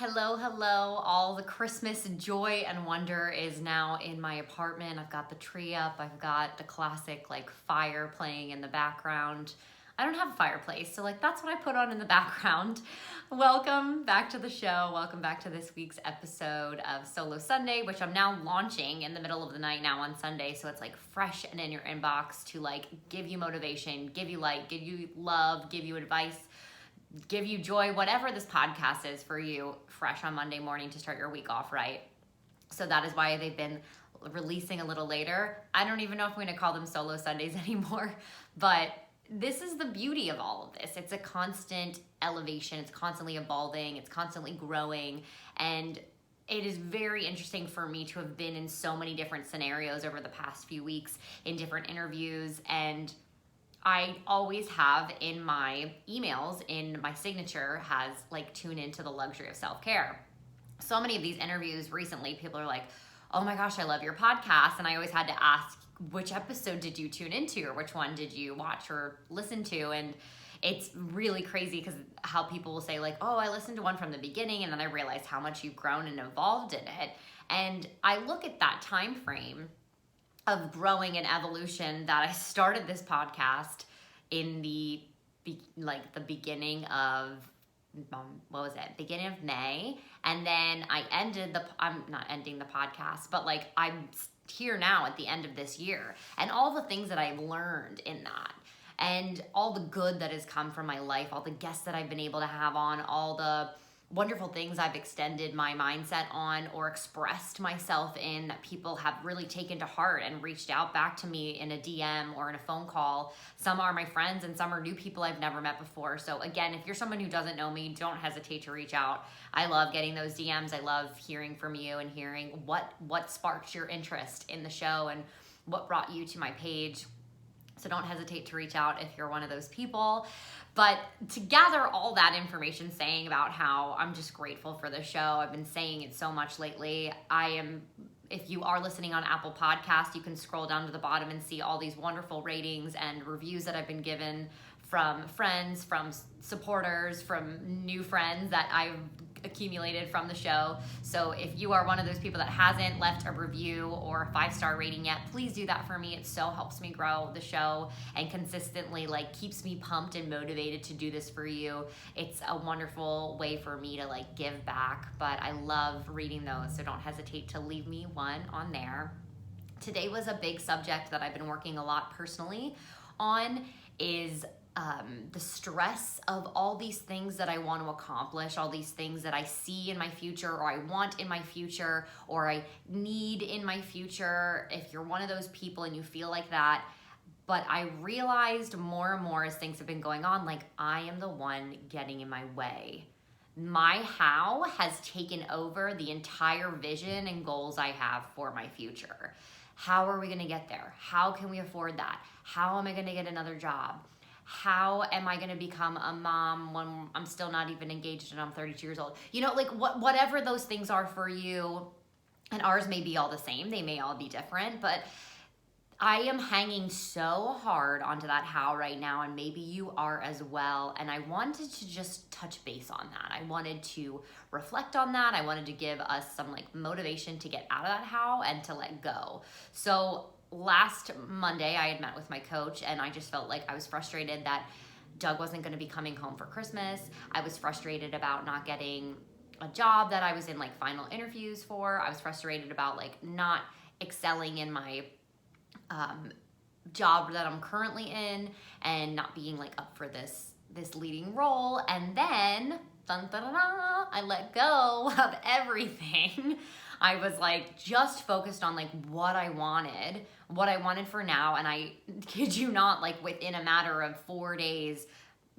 Hello, hello. All the Christmas joy and wonder is now in my apartment. I've got the tree up. I've got the classic fire playing in the background. I don't have a fireplace, so that's what I put on in the background. Welcome back to the show. Welcome back to this week's episode of Solo Sunday, which I'm now launching in the middle of the night now on Sunday. So it's fresh and in your inbox to give you motivation, give you light, give you love, give you advice, give you joy, whatever this podcast is for you, fresh on Monday morning to start your week off right. So that is why they've been releasing a little later. I don't even know if I'm going to call them Solo Sundays anymore, but this is the beauty of all of this. It's a constant elevation. It's constantly evolving. It's constantly growing. And it is very interesting for me to have been in so many different scenarios over the past few weeks in different interviews, and I always have in my emails, in my signature, has tune into the luxury of self-care. So many of these interviews recently, people are like, oh my gosh, I love your podcast. And I always had to ask, which episode did you tune into, or which one did you watch or listen to? And it's really crazy because how people will say oh, I listened to one from the beginning, and then I realized how much you've grown and evolved in it. And I look at that time frame of growing and evolution that I started this podcast in the beginning of beginning of May, and then I'm not ending the podcast, but I'm here now at the end of this year, and all the things that I've learned in that, and all the good that has come from my life, all the guests that I've been able to have on, all the wonderful things I've extended my mindset on or expressed myself in that people have really taken to heart and reached out back to me in a DM or in a phone call. Some are my friends and some are new people I've never met before. So again, if you're someone who doesn't know me, don't hesitate to reach out. I love getting those DMs. I love hearing from you and hearing what sparked your interest in the show and what brought you to my page. So don't hesitate to reach out if you're one of those people. But to gather all that information, saying about how I'm just grateful for the show, I've been saying it so much lately. If you are listening on Apple Podcasts, you can scroll down to the bottom and see all these wonderful ratings and reviews that I've been given from friends, from supporters, from new friends that I've accumulated from the show. So if you are one of those people that hasn't left a review or a 5-star rating yet, please do that for me. It so helps me grow the show and consistently keeps me pumped and motivated to do this for you. It's a wonderful way for me to give back, but I love reading those, so don't hesitate to leave me one on there. Today was a big subject that I've been working a lot personally on, is the stress of all these things that I want to accomplish, all these things that I see in my future, or I want in my future, or I need in my future. If you're one of those people and you feel like that, but I realized more and more as things have been going on, I am the one getting in my way. My how has taken over the entire vision and goals I have for my future. How are we going to get there? How can we afford that? How am I going to get another job? How am I going to become a mom when I'm still not even engaged and I'm 32 years old? Whatever those things are for you, and ours may be all the same. They may all be different, but I am hanging so hard onto that how right now, and maybe you are as well. And I wanted to just touch base on that. I wanted to reflect on that. I wanted to give us some motivation to get out of that how and to let go. So last Monday, I had met with my coach, and I just felt I was frustrated that Doug wasn't going to be coming home for Christmas. I was frustrated about not getting a job that I was in final interviews for. I was frustrated about not excelling in my job that I'm currently in and not being up for this leading role. And then dun, dun, dun, dun, I let go of everything. I was just focused on what I wanted for now. And I kid you not, within a matter of 4 days,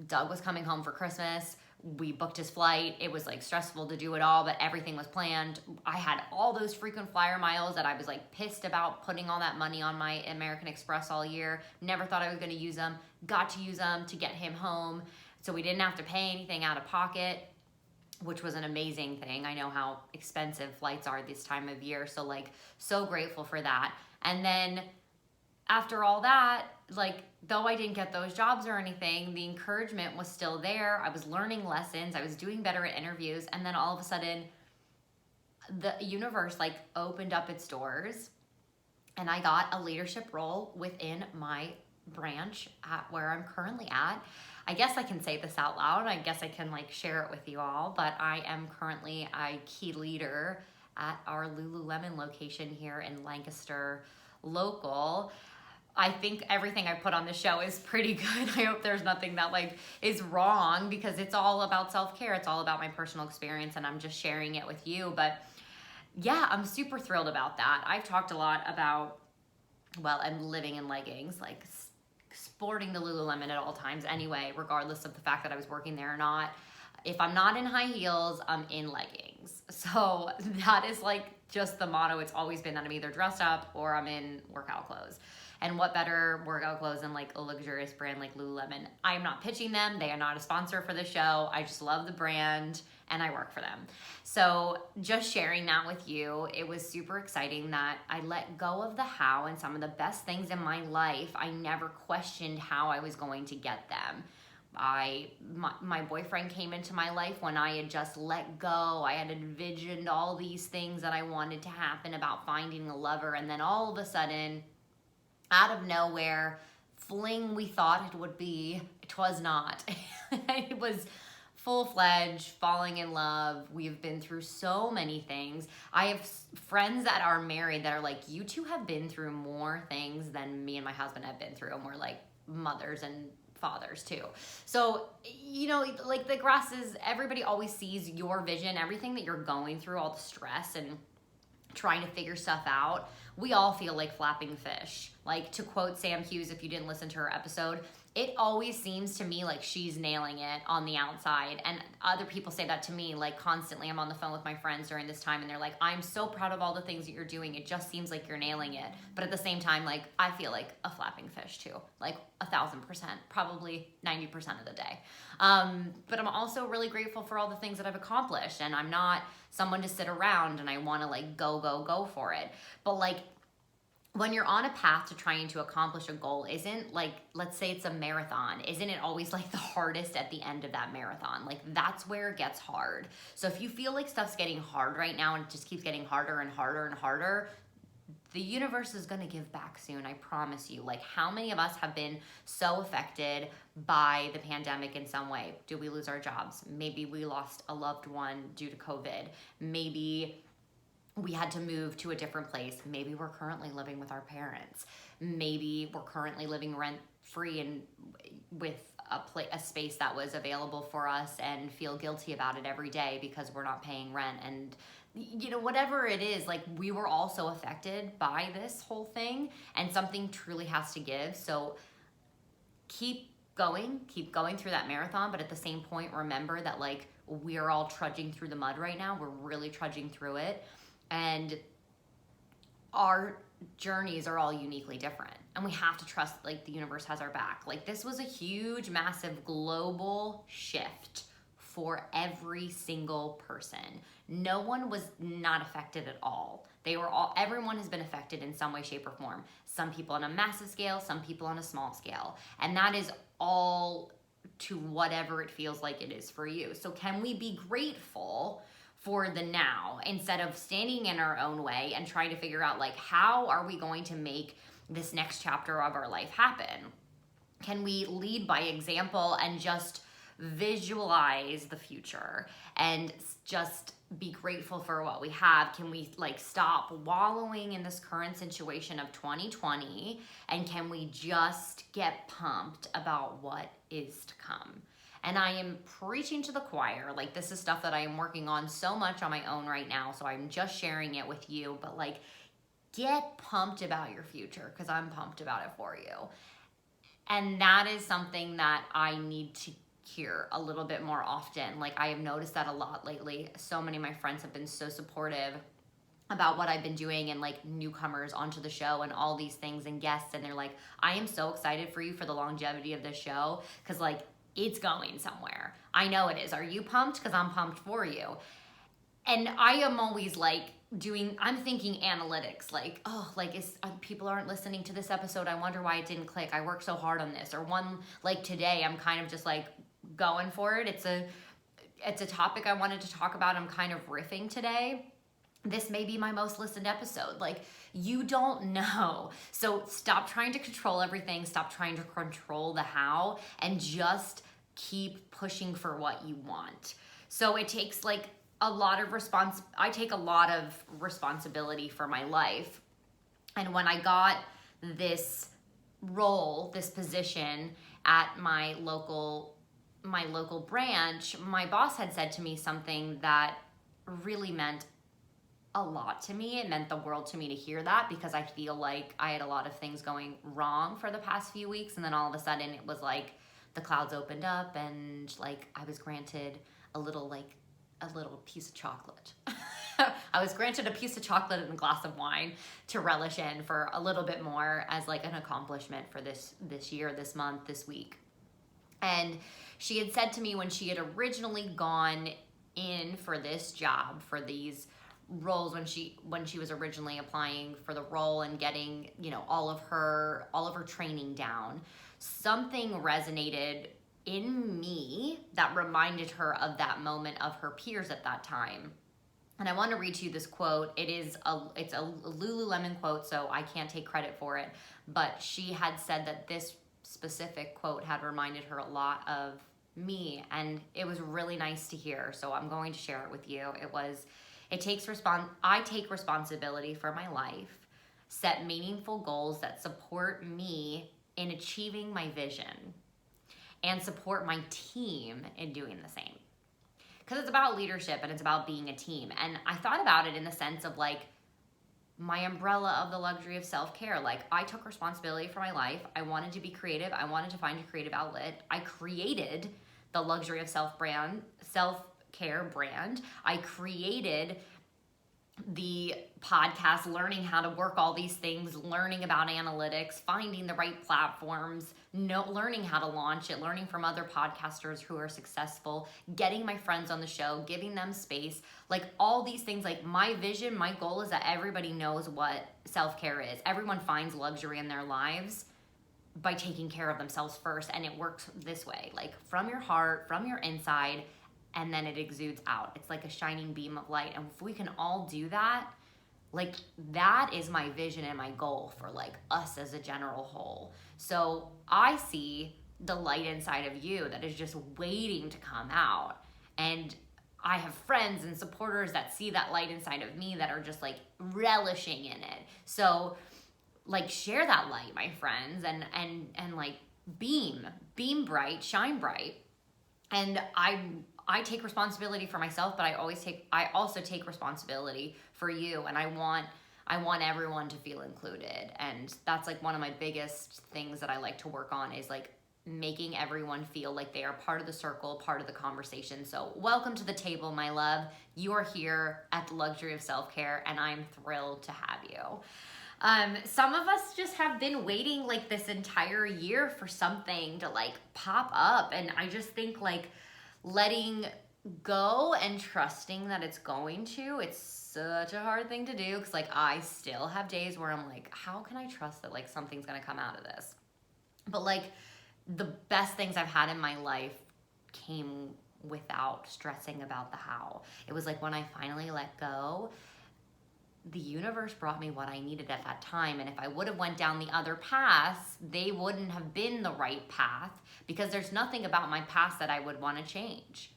Doug was coming home for Christmas. We booked his flight. It was stressful to do it all, but everything was planned. I had all those frequent flyer miles that I was pissed about putting all that money on my American Express all year. Never thought I was going to use them. Got to use them to get him home. So we didn't have to pay anything out of pocket, which was an amazing thing. I know how expensive flights are this time of year. So so grateful for that. And then after all that, like, though I didn't get those jobs or anything, the encouragement was still there. I was learning lessons. I was doing better at interviews. And then all of a sudden, the universe like opened up its doors and I got a leadership role within my branch at where I'm currently at. I guess I can say this out loud. I guess I can like share it with you all, but I am currently a key leader at our Lululemon location here in Lancaster local. I think everything I put on the show is pretty good. I hope there's nothing that like is wrong, because it's all about self-care. It's all about my personal experience and I'm just sharing it with you. But yeah, I'm super thrilled about that. I've talked a lot about, well, I'm living in leggings, like sporting the Lululemon at all times anyway, regardless of the fact that I was working there or not. If I'm not in high heels, I'm in leggings. So that is like just the motto. It's always been that I'm either dressed up or I'm in workout clothes. And what better workout clothes than like a luxurious brand like Lululemon? I am not pitching them. They are not a sponsor for the show. I just love the brand and I work for them. So just sharing that with you, it was super exciting that I let go of the how, and some of the best things in my life, I never questioned how I was going to get them. My boyfriend came into my life when I had just let go. I had envisioned all these things that I wanted to happen about finding a lover, and then all of a sudden, out of nowhere, fling we thought it would be, it was not. It was full-fledged falling in love. We've been through so many things. I have friends that are married that are like, you two have been through more things than me and my husband have been through, and we're like mothers and fathers too. So, you know, like the grass is, everybody always sees your vision, everything that you're going through, all the stress and trying to figure stuff out. We all feel like flapping fish. Like, to quote Sam Hughes, if you didn't listen to her episode, it always seems to me like she's nailing it on the outside. And other people say that to me, like constantly. I'm on the phone with my friends during this time and they're like, I'm so proud of all the things that you're doing. It just seems like you're nailing it. But at the same time, like, I feel like a flapping fish too, like 1,000%, probably 90% of the day. But I'm also really grateful for all the things that I've accomplished, and I'm not someone to sit around and I want to like go for it. But like, when you're on a path to trying to accomplish a goal, isn't like, let's say it's a marathon, isn't it always like the hardest at the end of that marathon? Like, that's where it gets hard. So if you feel like stuff's getting hard right now and it just keeps getting harder and harder and harder, the universe is gonna give back soon, I promise you. Like, how many of us have been so affected by the pandemic in some way? Did we lose our jobs? Maybe we lost a loved one due to COVID. Maybe we had to move to a different place. Maybe we're currently living with our parents. Maybe we're currently living rent-free and with a space that was available for us and feel guilty about it every day because we're not paying rent. And you know, whatever it is, like, we were also affected by this whole thing, and something truly has to give. So keep going through that marathon, but at the same point, remember that like, we're all trudging through the mud right now. We're really trudging through it. And our journeys are all uniquely different. And we have to trust like the universe has our back. Like, this was a huge, massive global shift for every single person. No one was not affected at all. Everyone has been affected in some way, shape, or form. Some people on a massive scale, some people on a small scale. And that is all to whatever it feels like it is for you. So can we be grateful for the now instead of standing in our own way and trying to figure out like, how are we going to make this next chapter of our life happen? Can we lead by example and just visualize the future and just be grateful for what we have? Can we like stop wallowing in this current situation of 2020, and can we just get pumped about what is to come? And I am preaching to the choir. Like, this is stuff that I am working on so much on my own right now, so I'm just sharing it with you. But like, get pumped about your future, because I'm pumped about it for you. And that is something that I need to hear a little bit more often. Like, I have noticed that a lot lately. So many of my friends have been so supportive about what I've been doing, and like newcomers onto the show and all these things and guests. And they're like, I am so excited for you for the longevity of this show, because like, it's going somewhere. I know it is. Are you pumped? Because I'm pumped for you. And I am always like I'm thinking analytics, like, oh, like people aren't listening to this episode. I wonder why it didn't click. I worked so hard on this. Or one, like today, I'm kind of just like going for it. It's a topic I wanted to talk about. I'm kind of riffing today. This may be my most listened episode. Like, you don't know. So stop trying to control everything. Stop trying to control the how, and just keep pushing for what you want. So it takes like I take a lot of responsibility for my life. And when I got this role, this position at my local branch, my boss had said to me something that really meant a lot to me. It meant the world to me to hear that, because I feel like I had a lot of things going wrong for the past few weeks, and then all of a sudden it was like the clouds opened up and like I was granted a little piece of chocolate. I was granted a piece of chocolate and a glass of wine to relish in for a little bit more as like an accomplishment for this year, this month, this week. And she had said to me when she had originally gone in for this job, for these roles, when she was originally applying for the role and getting, all of her training down, something resonated in me that reminded her of that moment of her peers at that time. And I want to read to you this quote. It's a Lululemon quote, so I can't take credit for it, but she had said that this specific quote had reminded her a lot of me, and it was really nice to hear. So I'm going to share it with you. I take responsibility for my life, set meaningful goals that support me in achieving my vision, and support my team in doing the same. Because it's about leadership and it's about being a team. And I thought about it in the sense of like my umbrella of the luxury of self-care. Like, I took responsibility for my life. I wanted to be creative. I wanted to find a creative outlet. I created the luxury of self-care brand. I created the podcast, learning how to work all these things, learning about analytics, finding the right platforms, learning how to launch it, learning from other podcasters who are successful, getting my friends on the show, giving them space, like all these things. Like, my vision, my goal is that everybody knows what self-care is. Everyone finds luxury in their lives by taking care of themselves first, and it works this way, like from your heart, from your inside, and then it exudes out. It's like a shining beam of light. And if we can all do that, like, that is my vision and my goal for like us as a general whole. So I see the light inside of you that is just waiting to come out. And I have friends and supporters that see that light inside of me that are just like relishing in it. So like, share that light, my friends, and like beam bright, shine bright. And I take responsibility for myself, but I also take responsibility for you, and I want everyone to feel included. And that's like one of my biggest things that I like to work on, is like making everyone feel like they are part of the circle, part of the conversation. So welcome to the table, my love. You are here at the Luxury of Self-Care, and I'm thrilled to have you. Some of us just have been waiting like this entire year for something to like pop up, and I just think like letting go and trusting that it's such a hard thing to do, because like I still have days where I'm like, how can I trust that like something's gonna come out of this? But like, the best things I've had in my life came without stressing about the how. It was like when I finally let go, the universe brought me what I needed at that time. And if I would have went down the other paths, they wouldn't have been the right path, because there's nothing about my past that I would want to change.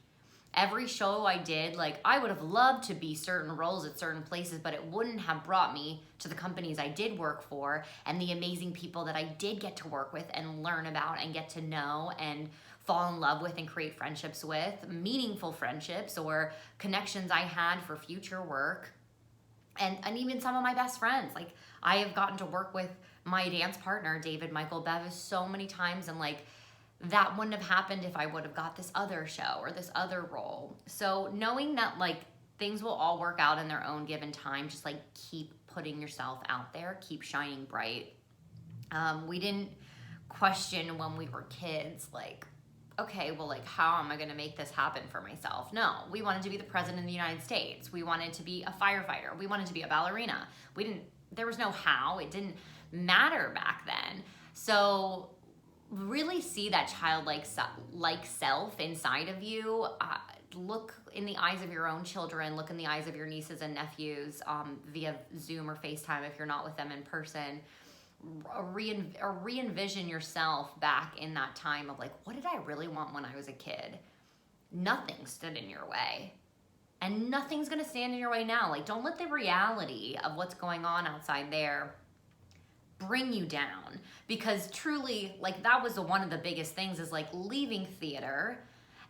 Every show I did, like, I would have loved to be certain roles at certain places, but it wouldn't have brought me to the companies I did work for and the amazing people that I did get to work with and learn about and get to know and fall in love with and create friendships with, meaningful friendships or connections I had for future work. And even some of my best friends. Like, I have gotten to work with my dance partner, David Michael Bevis, so many times, and like, that wouldn't have happened if I would have got this other show or this other role. So knowing that like things will all work out in their own given time, just like keep putting yourself out there, keep shining bright. We didn't question when we were kids, like, okay, well, like, how am I going to make this happen for myself? No, we wanted to be the president of the United States. We wanted to be a firefighter. We wanted to be a ballerina. There was no how. It didn't matter back then. So really see that childlike self inside of you. Look in the eyes of your own children. Look in the eyes of your nieces and nephews via Zoom or FaceTime if you're not with them in person. Re-envision yourself back in that time of like, what did I really want when I was a kid? Nothing stood in your way. And nothing's gonna stand in your way now. Like, don't let the reality of what's going on outside there bring you down. Because truly, like, that was one of the biggest things, is like leaving theater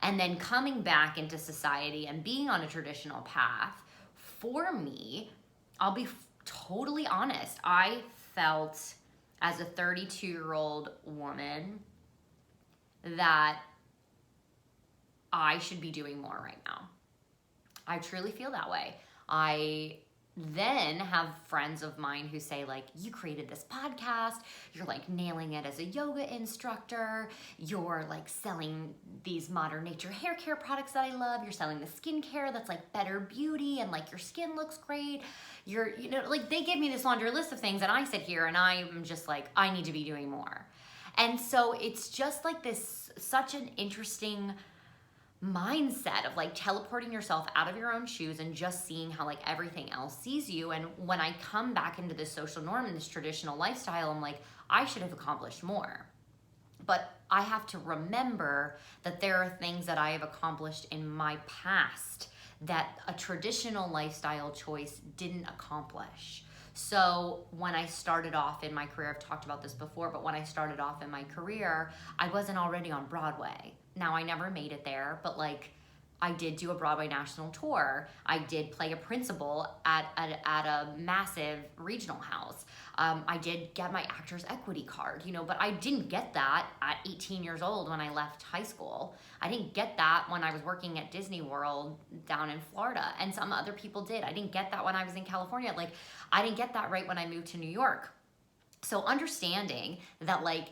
and then coming back into society and being on a traditional path. For me, I'll be totally honest, I felt as a 32-year-old woman that I should be doing more right now. I truly feel that way. I then have friends of mine who say, like, you created this podcast, you're like nailing it as a yoga instructor, you're like selling these modern nature hair care products that I love, you're selling the skincare that's like better beauty and like your skin looks great. Like, they give me this laundry list of things and I sit here and I'm just like, I need to be doing more. And so it's just like this, such an interesting mindset of like teleporting yourself out of your own shoes and just seeing how like everything else sees you. And when I come back into this social norm and this traditional lifestyle, I'm like, I should have accomplished more. But I have to remember that there are things that I have accomplished in my past that a traditional lifestyle choice didn't accomplish. So when I started off in my career, I've talked about this before, but when I started off in my career, I wasn't already on Broadway. Now, I never made it there, but like, I did do a Broadway national tour. I did play a principal at a massive regional house. I did get my Actors Equity card, but I didn't get that at 18 years old when I left high school. I didn't get that when I was working at Disney World down in Florida, and some other people did. I didn't get that when I was in California. Like, I didn't get that right when I moved to New York. So understanding that, like,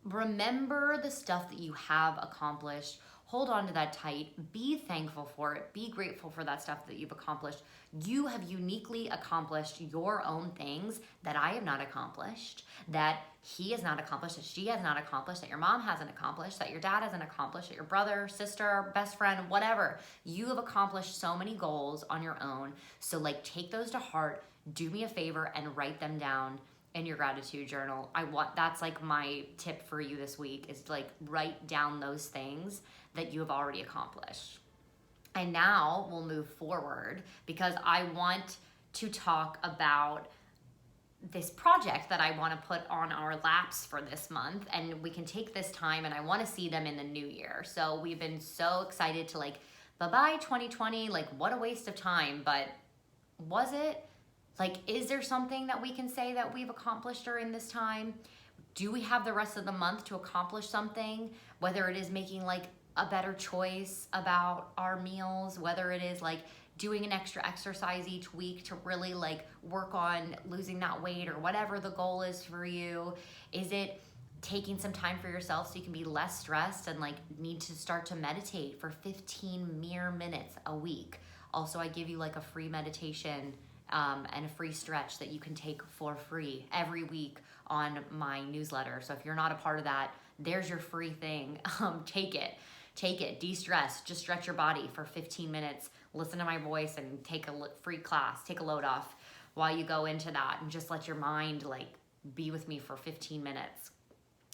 remember the stuff that you have accomplished, hold on to that tight, be thankful for it, be grateful for that stuff that you've accomplished. You have uniquely accomplished your own things that I have not accomplished, that he has not accomplished, that she has not accomplished, that your mom hasn't accomplished, that your dad hasn't accomplished, that your brother, sister, best friend, whatever. You have accomplished so many goals on your own. So like, take those to heart, do me a favor and write them down in your gratitude journal. That's like my tip for you this week, is like, write down those things that you have already accomplished. And now we'll move forward, because I want to talk about this project that I want to put on our laps for this month, and we can take this time, and I want to see them in the new year. So we've been so excited to like, bye-bye 2020, like, what a waste of time. But was it? Like, is there something that we can say that we've accomplished during this time? Do we have the rest of the month to accomplish something? Whether it is making like a better choice about our meals, whether it is like doing an extra exercise each week to really like work on losing that weight, or whatever the goal is for you. Is it taking some time for yourself so you can be less stressed and like need to start to meditate for 15 mere minutes a week? Also, I give you like a free meditation and a free stretch that you can take for free every week on my newsletter. So if you're not a part of that, there's your free thing. Take it, de-stress, just stretch your body for 15 minutes, listen to my voice and take a free class, take a load off while you go into that, and just let your mind like be with me for 15 minutes.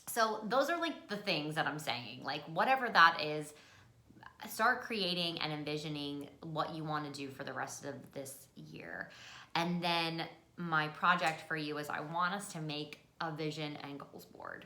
So those are like the things that I'm saying, like, whatever that is, start creating and envisioning what you want to do for the rest of this year. And then my project for you is, I want us to make a vision and goals board.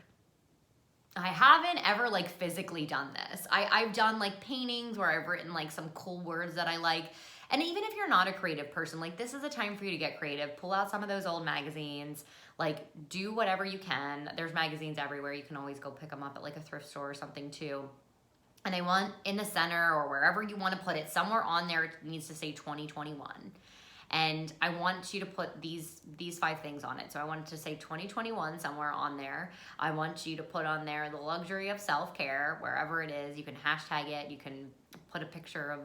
I haven't ever like physically done this. I've done like paintings where I've written like some cool words that I like. And even if you're not a creative person, like, this is a time for you to get creative. Pull out some of those old magazines, like, do whatever you can. There's magazines everywhere. You can always go pick them up at like a thrift store or something too. And I want in the center, or wherever you want to put it, somewhere on there, it needs to say 2021. And I want you to put these 5 things on it. So I wanted to say 2021 somewhere on there. I want you to put on there the luxury of self-care, wherever it is. You can hashtag it, you can put a picture of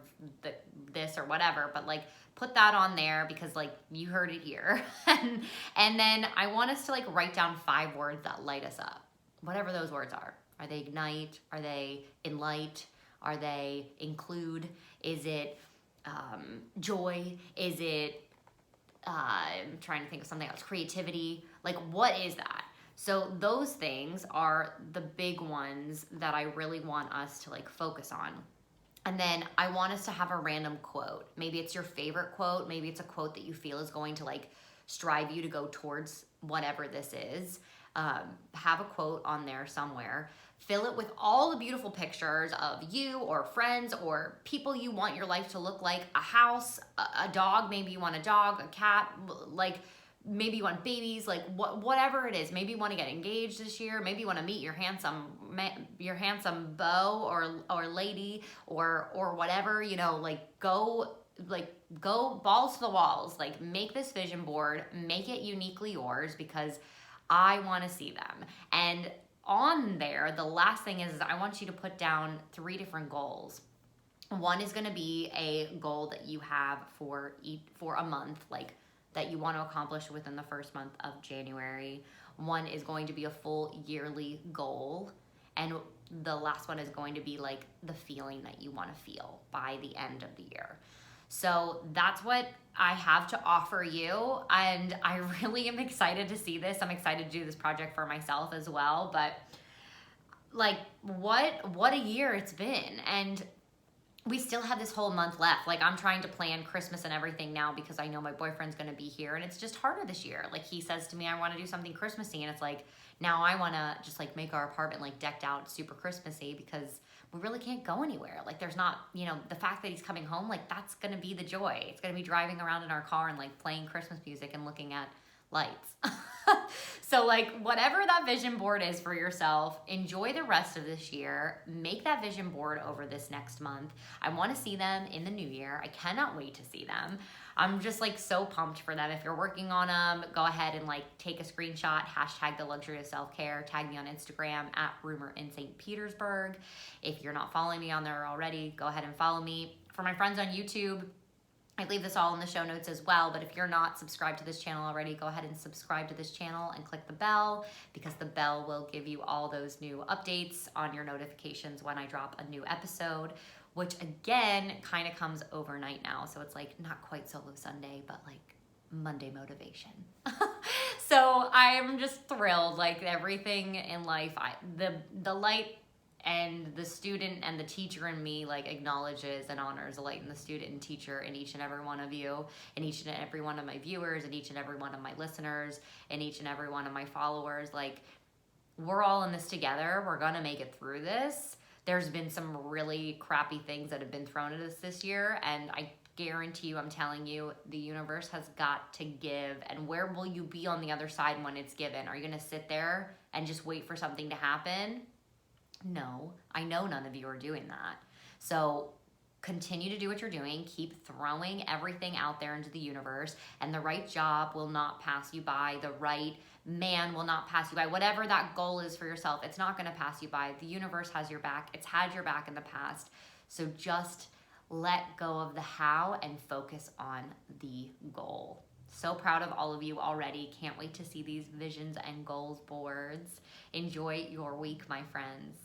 this or whatever, but like put that on there because like you heard it here. And then I want us to like write down 5 words that light us up, whatever those words are. Are they ignite? Are they enlight? Are they include? Is it joy? Is it, I'm trying to think of something else, creativity? Like, what is that? So those things are the big ones that I really want us to like focus on. And then I want us to have a random quote. Maybe it's your favorite quote. Maybe it's a quote that you feel is going to like strive you to go towards whatever this is. Have a quote on there somewhere. Fill it with all the beautiful pictures of you or friends or people you want your life to look like. A house, a dog, maybe you want a dog, a cat, like maybe you want babies, like whatever it is. Maybe you want to get engaged this year. Maybe you want to meet your handsome beau or lady or whatever, you know, go balls to the walls. Like make this vision board, make it uniquely yours because I want to see them. And on there, the last thing is I want you to put down 3 different goals. One is going to be a goal that you have for a month, like that you want to accomplish within the first month of January. One is going to be a full yearly goal. And the last one is going to be like the feeling that you want to feel by the end of the year. So that's what I have to offer you. And I really am excited to see this. I'm excited to do this project for myself as well. But like what a year it's been. And we still have this whole month left. Like I'm trying to plan Christmas and everything now because I know my boyfriend's gonna be here and it's just harder this year. Like he says to me, I wanna do something Christmassy, and it's like, now I wanna just like make our apartment like decked out super Christmassy because we really can't go anywhere. Like there's not, you know, the fact that he's coming home, like that's gonna be the joy. It's gonna be driving around in our car and like playing Christmas music and looking at lights. So like whatever that vision board is for yourself, enjoy the rest of this year. Make that vision board over this next month. I want to see them in the new year. I cannot wait to see them. I'm just like so pumped for them. If you're working on them, go ahead and like take a screenshot, hashtag the luxury of self-care, tag me on Instagram at rumor in St. Petersburg. If you're not following me on there already, go ahead and follow me. For my friends on YouTube, I leave this all in the show notes as well, but if you're not subscribed to this channel already, go ahead and subscribe to this channel and click the bell because the bell will give you all those new updates on your notifications when I drop a new episode, which again, kind of comes overnight now. So it's like not quite Solo Sunday, but like Monday motivation. So I'm just thrilled, like everything in life, the light and the student and the teacher in me like acknowledges and honors the light and the student and teacher in each and every one of you, and each and every one of my viewers, and each and every one of my listeners, and each and every one of my followers. Like we're all in this together. We're gonna make it through this. There's been some really crappy things that have been thrown at us this year, and I guarantee you, I'm telling you, the universe has got to give. And where will you be on the other side when it's given? Are you gonna sit there and just wait for something to happen? No, I know none of you are doing that. So continue to do what you're doing. Keep throwing everything out there into the universe, and the right job will not pass you by. The right man will not pass you by. Whatever that goal is for yourself, it's not going to pass you by. The universe has your back. It's had your back in the past. So just let go of the how and focus on the goal. So proud of all of you already. Can't wait to see these visions and goals boards. Enjoy your week, my friends.